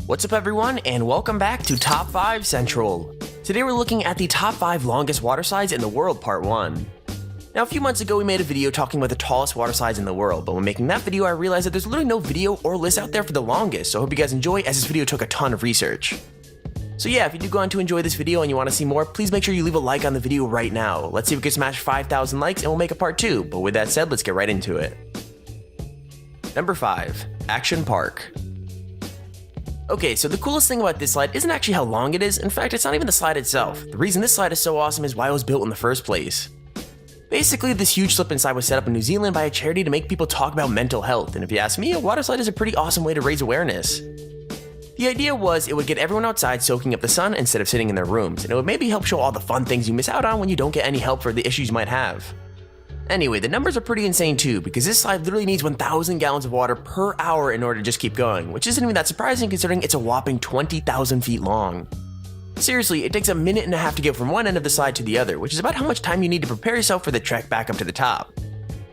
What's up everyone, and welcome back to Top 5 Central. Today we're looking at the top 5 longest water slides in the world, part 1. Now a few months ago we made a video talking about the tallest water slides in the world, but when making that video I realized that there's literally no video or list out there for the longest, so I hope you guys enjoy as this video took a ton of research. So yeah, if you do go on to enjoy this video and you want to see more, please make sure you leave a like on the video right now. Let's see if we can smash 5,000 likes and we'll make a part 2, but with that said, let's get right into it. Number 5. Action Park. Okay, so the coolest thing about this slide isn't actually how long it is. In fact, it's not even the slide itself. The reason this slide is so awesome is why it was built in the first place. Basically, this huge slip and slide was set up in New Zealand by a charity to make people talk about mental health, and if you ask me, a water slide is a pretty awesome way to raise awareness. The idea was it would get everyone outside soaking up the sun instead of sitting in their rooms, and it would maybe help show all the fun things you miss out on when you don't get any help for the issues you might have. Anyway, the numbers are pretty insane too, because this slide literally needs 1,000 gallons of water per hour in order to just keep going, which isn't even that surprising considering it's a whopping 20,000 feet long. Seriously, it takes a minute and a half to get from one end of the slide to the other, which is about how much time you need to prepare yourself for the trek back up to the top.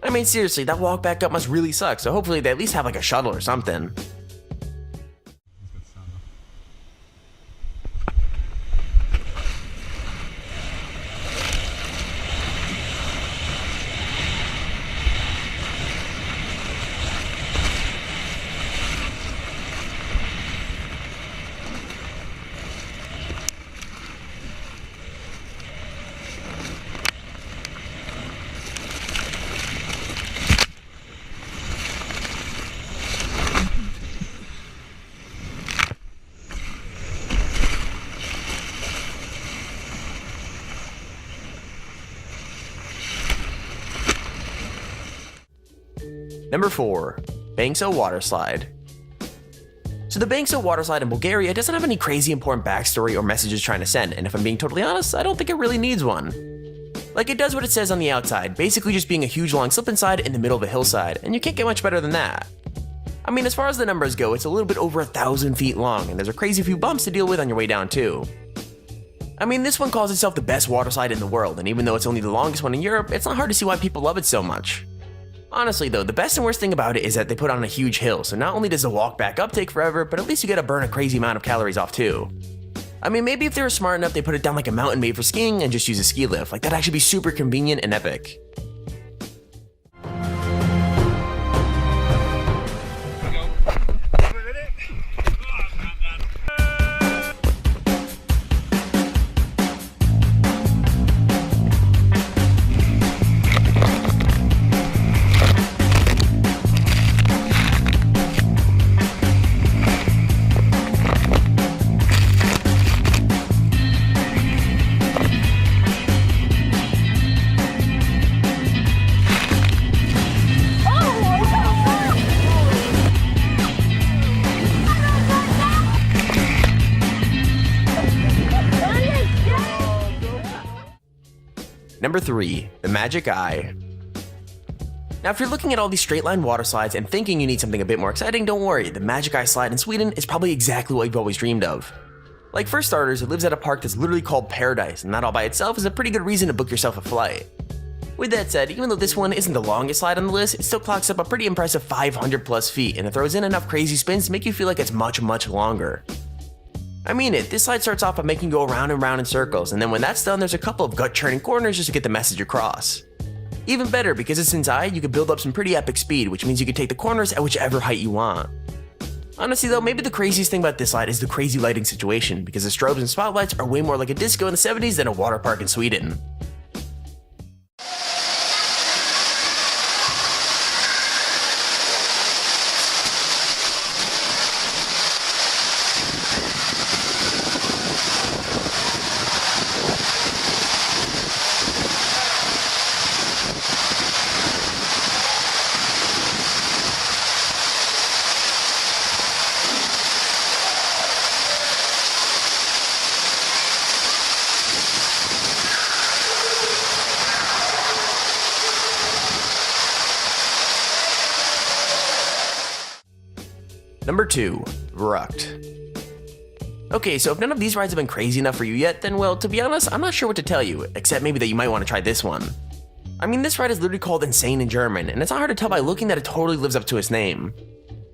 I mean seriously, that walk back up must really suck, so hopefully they at least have like a shuttle or something. Number 4. Banksa Water Slide. So the Banksa Water Slide in Bulgaria doesn't have any crazy important backstory or messages trying to send, and if I'm being totally honest, I don't think it really needs one. Like, it does what it says on the outside, basically just being a huge long slip and slide in the middle of a hillside, and you can't get much better than that. I mean, as far as the numbers go, it's a little bit over 1,000 feet long, and there's a crazy few bumps to deal with on your way down too. I mean, this one calls itself the best water slide in the world, and even though it's only the longest one in Europe, it's not hard to see why people love it so much. Honestly though, the best and worst thing about it is that they put on a huge hill, so not only does the walk back up take forever, but at least you get to burn a crazy amount of calories off too. I mean, maybe if they were smart enough, they put it down like a mountain made for skiing and just use a ski lift. Like, that'd actually be super convenient and epic. Number 3. The Magic Eye. Now if you're looking at all these straight line water slides and thinking you need something a bit more exciting, don't worry, the Magic Eye slide in Sweden is probably exactly what you've always dreamed of. Like, for starters, it lives at a park that's literally called Paradise, and that all by itself is a pretty good reason to book yourself a flight. With that said, even though this one isn't the longest slide on the list, it still clocks up a pretty impressive 500 plus feet, and it throws in enough crazy spins to make you feel like it's much longer. I mean it, this slide starts off by making you go around and round in circles, and then when that's done, there's a couple of gut-churning corners just to get the message across. Even better, because it's inside, you can build up some pretty epic speed, which means you can take the corners at whichever height you want. Honestly though, maybe the craziest thing about this slide is the crazy lighting situation, because the strobes and spotlights are way more like a disco in the 70s than a water park in Sweden. Number 2. Verrückt. Okay, so if none of these rides have been crazy enough for you yet, then well, to be honest, I'm not sure what to tell you, except maybe that you might want to try this one. I mean, this ride is literally called Insane in German, and it's not hard to tell by looking that it totally lives up to its name.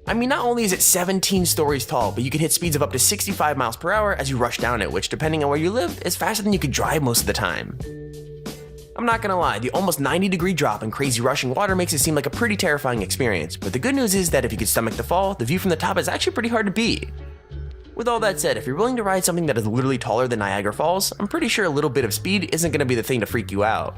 I mean, not only is it 17 stories tall, but you can hit speeds of up to 65 miles per hour as you rush down it, which, depending on where you live, is faster than you could drive most of the time. I'm not gonna lie, the almost 90-degree drop in crazy rushing water makes it seem like a pretty terrifying experience, but the good news is that if you could stomach the fall, the view from the top is actually pretty hard to beat. With all that said, if you're willing to ride something that is literally taller than Niagara Falls, I'm pretty sure a little bit of speed isn't gonna be the thing to freak you out.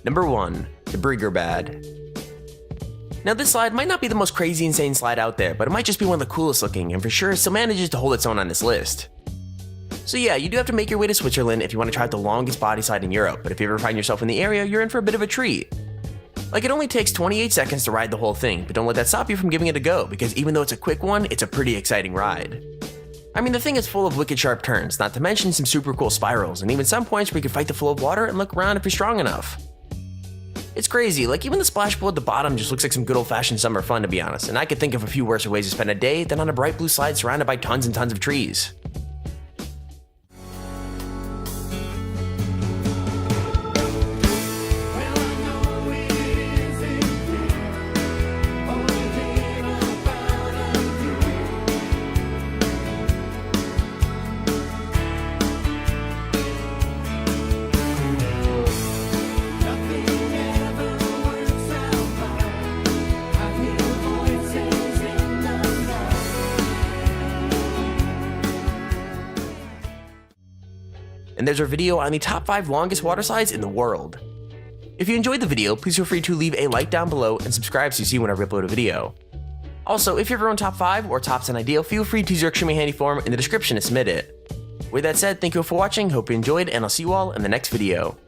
Number 1. The Briggerbad. Now this slide might not be the most crazy insane slide out there, but it might just be one of the coolest looking, and for sure it still manages to hold its own on this list. So yeah, you do have to make your way to Switzerland if you want to try out the longest body slide in Europe, but if you ever find yourself in the area, you're in for a bit of a treat. Like, it only takes 28 seconds to ride the whole thing, but don't let that stop you from giving it a go, because even though it's a quick one, it's a pretty exciting ride. I mean, the thing is full of wicked sharp turns, not to mention some super cool spirals, and even some points where you can fight the flow of water and look around if you're strong enough. It's crazy, like even the splash pool at the bottom just looks like some good old-fashioned summer fun, to be honest, and I could think of a few worse ways to spend a day than on a bright blue slide surrounded by tons and tons of trees. And there's our video on the top 5 longest water slides in the world. If you enjoyed the video, please feel free to leave a like down below and subscribe so you see whenever I upload a video. Also, if you have your own top 5 or top 10 idea, feel free to use your Extremely Handy form in the description to submit it. With that said, thank you all for watching, hope you enjoyed, and I'll see you all in the next video.